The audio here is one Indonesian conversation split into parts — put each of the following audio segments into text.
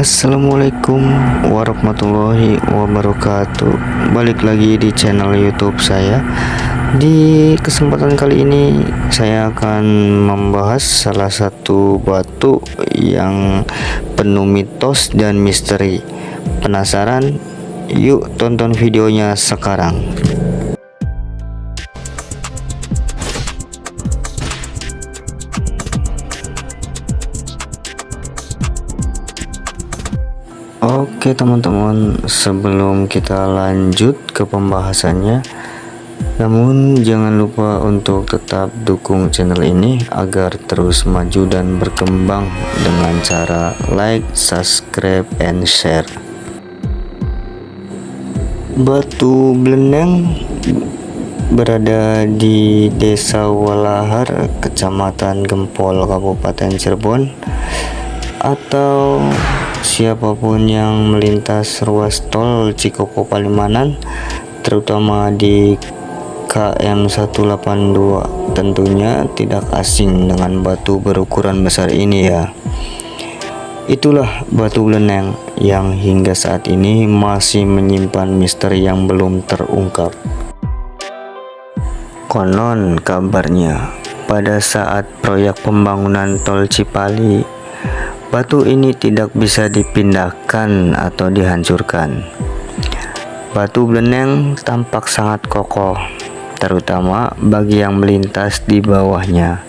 Assalamualaikum warahmatullahi wabarakatuh. Balik lagi di channel YouTube saya. Di kesempatan kali ini saya akan membahas salah satu batu yang penuh mitos dan misteri. Penasaran? Yuk tonton videonya sekarang. Oke teman-teman, sebelum kita lanjut ke pembahasannya, namun jangan lupa untuk tetap dukung channel ini agar terus maju dan berkembang dengan cara like, subscribe, and share. Batu Bleneng berada di Desa Walahar, Kecamatan Gempol, Kabupaten Cirebon. Atau siapapun yang melintas ruas tol Cikopo Palimanan, terutama di KM 182, tentunya tidak asing dengan batu berukuran besar ini ya. Itulah Batu Bleneng yang hingga saat ini masih menyimpan misteri yang belum terungkap. Konon kabarnya pada saat proyek pembangunan tol Cipali, batu ini tidak bisa dipindahkan atau dihancurkan. Batu Bleneng tampak sangat kokoh, terutama bagi yang melintas di bawahnya.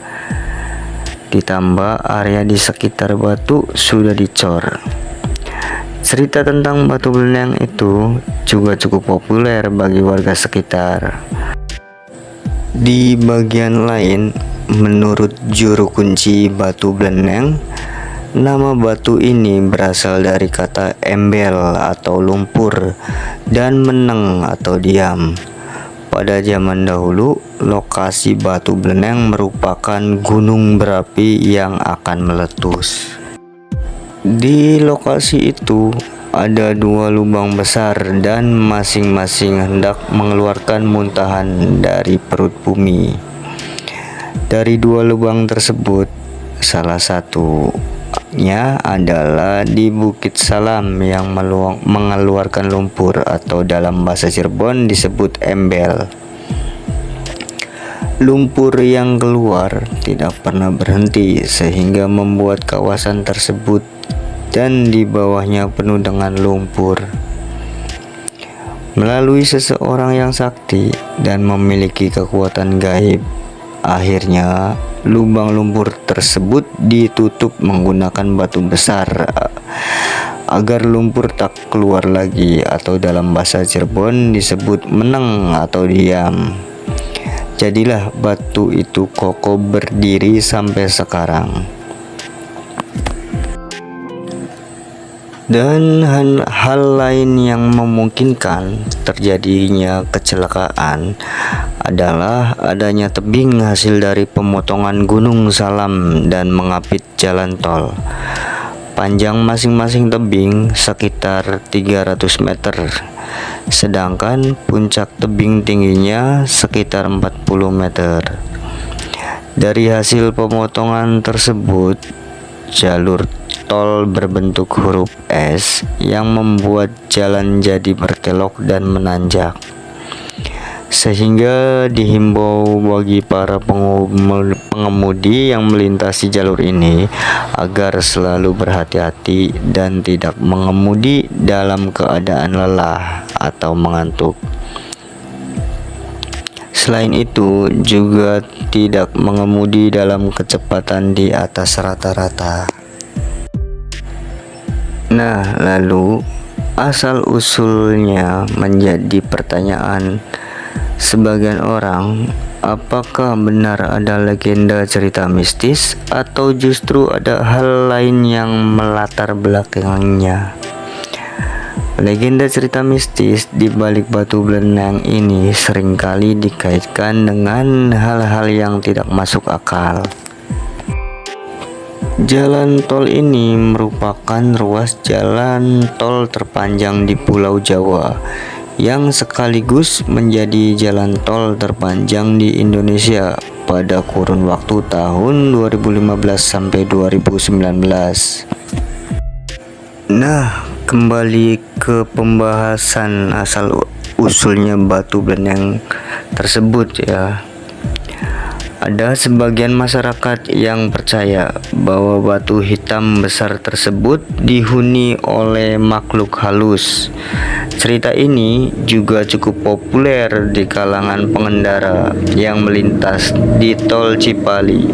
Ditambah area di sekitar batu sudah dicor. Cerita tentang Batu Bleneng itu juga cukup populer bagi warga sekitar. Di bagian lain, menurut juru kunci Batu Bleneng, nama batu ini berasal dari kata embel atau lumpur dan meneng atau diam. Pada zaman dahulu, lokasi Batu Bleneng merupakan gunung berapi yang akan meletus. Di lokasi itu ada dua lubang besar dan masing-masing hendak mengeluarkan muntahan dari perut bumi. Dari dua lubang tersebut, salah satunya adalah di Bukit Salam yang mengeluarkan lumpur atau dalam bahasa Cirebon disebut embel. Lumpur yang keluar tidak pernah berhenti sehingga membuat kawasan tersebut dan di bawahnya penuh dengan lumpur. Melalui seseorang yang sakti dan memiliki kekuatan gaib, akhirnya lubang lumpur tersebut ditutup menggunakan batu besar agar lumpur tak keluar lagi, atau dalam bahasa Cirebon disebut meneng atau diam. Jadilah batu itu kokoh berdiri sampai sekarang. Dan hal lain yang memungkinkan terjadinya kecelakaan adalah adanya tebing hasil dari pemotongan Gunung Salam dan mengapit jalan tol. Panjang masing-masing tebing sekitar 300 meter, sedangkan puncak tebing tingginya sekitar 40 meter. Dari hasil pemotongan tersebut, jalur tol berbentuk huruf S yang membuat jalan jadi berkelok dan menanjak, sehingga dihimbau bagi para pengemudi yang melintasi jalur ini agar selalu berhati-hati dan tidak mengemudi dalam keadaan lelah atau mengantuk. Selain itu, juga tidak mengemudi dalam kecepatan di atas rata-rata. Nah, lalu asal-usulnya menjadi pertanyaan sebagian orang, apakah benar ada legenda cerita mistis atau justru ada hal lain yang melatar belakangnya? Legenda cerita mistis di balik Batu Bleneng ini seringkali dikaitkan dengan hal-hal yang tidak masuk akal. Jalan tol ini merupakan ruas jalan tol terpanjang di Pulau Jawa yang sekaligus menjadi jalan tol terpanjang di Indonesia pada kurun waktu tahun 2015 sampai 2019. Nah, kembali ke pembahasan asal usulnya batu beleneng tersebut ya. Ada sebagian masyarakat yang percaya bahwa batu hitam besar tersebut dihuni oleh makhluk halus. Cerita ini juga cukup populer di kalangan pengendara yang melintas di Tol Cipali.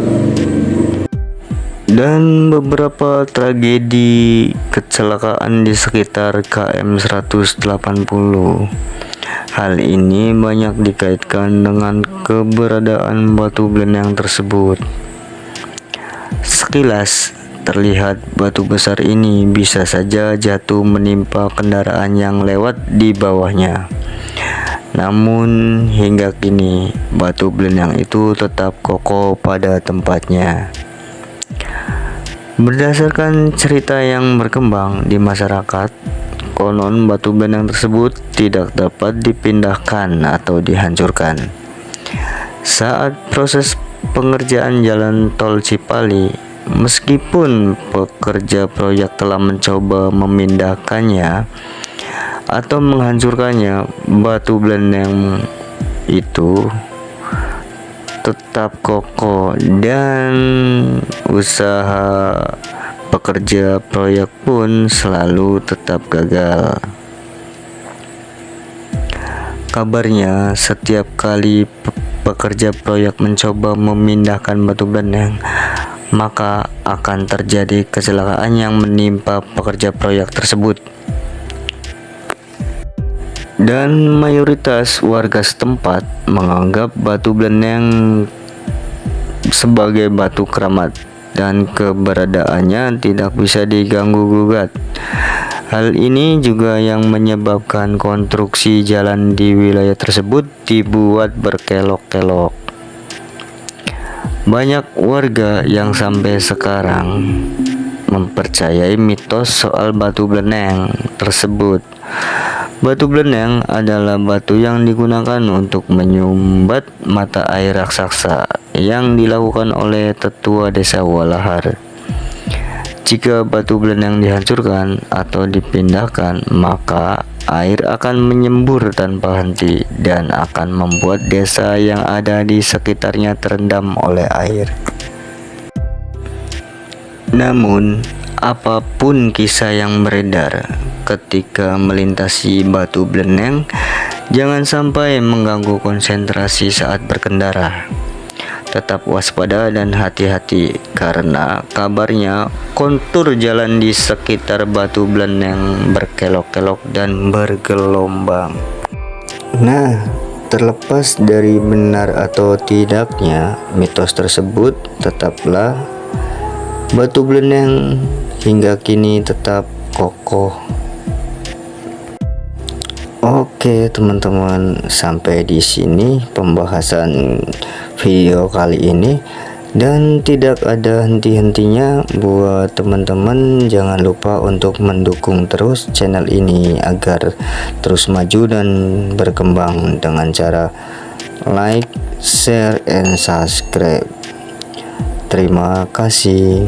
Dan beberapa tragedi kecelakaan di sekitar KM 180. Hal ini banyak dikaitkan dengan keberadaan batu beleneng tersebut. Sekilas terlihat batu besar ini bisa saja jatuh menimpa kendaraan yang lewat di bawahnya. Namun hingga kini batu beleneng itu tetap kokoh pada tempatnya. Berdasarkan cerita yang berkembang di masyarakat, konon batu beleneng tersebut tidak dapat dipindahkan atau dihancurkan. Saat proses pengerjaan jalan tol Cipali, meskipun pekerja proyek telah mencoba memindahkannya atau menghancurkannya, batu beleneng itu tetap kokoh dan usaha pekerja proyek pun selalu tetap gagal. Kabarnya setiap kali pekerja proyek mencoba memindahkan batu beleneng, maka akan terjadi kecelakaan yang menimpa pekerja proyek tersebut. Dan mayoritas warga setempat menganggap batu beleneng sebagai batu keramat dan keberadaannya tidak bisa diganggu-gugat. Hal ini juga yang menyebabkan konstruksi jalan di wilayah tersebut dibuat berkelok-kelok. Banyak warga yang sampai sekarang mempercayai mitos soal batu beleneng tersebut. Batu beleneng adalah batu yang digunakan untuk menyumbat mata air raksasa yang dilakukan oleh tetua desa Walahar. Jika batu beleneng dihancurkan atau dipindahkan, maka air akan menyembur tanpa henti dan akan membuat desa yang ada di sekitarnya terendam oleh air. Namun, apapun kisah yang beredar ketika melintasi batu beleneng, jangan sampai mengganggu konsentrasi saat berkendara. Tetap waspada dan hati-hati karena kabarnya kontur jalan di sekitar batu beleneng berkelok-kelok dan bergelombang. Nah, terlepas dari benar atau tidaknya mitos tersebut, tetaplah batu beleneng hingga kini tetap kokoh. Oke teman-teman, sampai di sini pembahasan video kali ini, dan tidak ada henti-hentinya buat teman-teman. Jangan lupa untuk mendukung terus channel ini agar terus maju dan berkembang dengan cara like, share, and subscribe. Terima kasih.